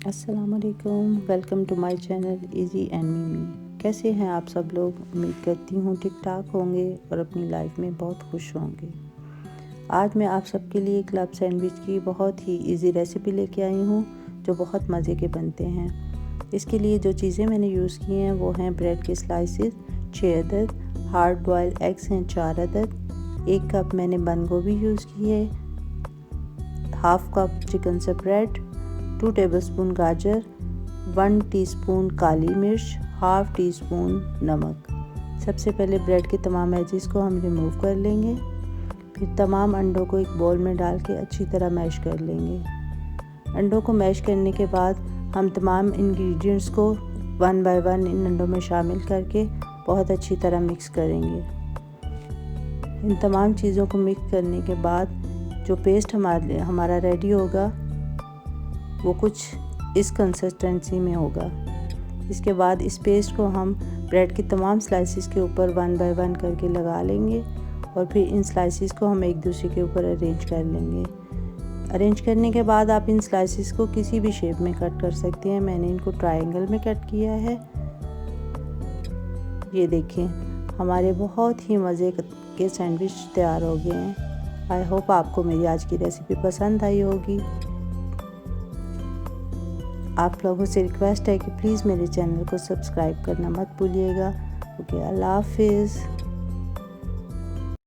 अस्सलामुअलैकुम, welcome to my channel easy and Mimi. कैसे हैं आप सब लोग? उम्मीद करती हूँ ठीक ठाक होंगे और अपनी लाइफ में बहुत खुश होंगे। आज मैं आप सबके लिए क्लब सैंडविच की बहुत ही इजी रेसिपी लेके आई हूँ जो बहुत मज़े के बनते हैं। इसके लिए जो चीज़ें मैंने यूज़ की हैं वो हैं ब्रेड के स्लाइसेस 6 अदद, हार्ड बॉयल एग्स हैं 4 अदद, 1 कप मैंने बंद गोभी यूज़ की है, half cup chicken spread, 2 tablespoon गाजर, 1 टीस्पून काली मिर्च, हाफ टी स्पून नमक। सबसे पहले ब्रेड के तमाम एजेस को हम रिमूव कर लेंगे। फिर तमाम अंडों को एक बाउल में डाल के अच्छी तरह मैश कर लेंगे। अंडों को मैश करने के बाद हम तमाम इंग्रेडिएंट्स को वन बाय वन इन अंडों में शामिल करके बहुत अच्छी तरह मिक्स करेंगे। इन तमाम चीज़ों को मिक्स करने के बाद जो पेस्ट हमारा रेडी होगा वो कुछ इस कंसिस्टेंसी में होगा। इसके बाद इस पेस्ट को हम ब्रेड के तमाम स्लाइसेस के ऊपर वन बाय वन करके लगा लेंगे और फिर इन स्लाइसेस को हम एक दूसरे के ऊपर अरेंज कर लेंगे। अरेंज करने के बाद आप इन स्लाइसेस को किसी भी शेप में कट कर सकते हैं। मैंने इनको ट्रायंगल में कट किया है। ये देखें, हमारे बहुत ही मज़े के सैंडविच तैयार हो गए हैं। आई होप आपको मेरी आज की रेसिपी पसंद आई होगी। आप लोगों से रिक्वेस्ट है कि प्लीज़ मेरे चैनल को सब्सक्राइब करना मत भूलिएगा। ओके, अल्लाह हाफिज़।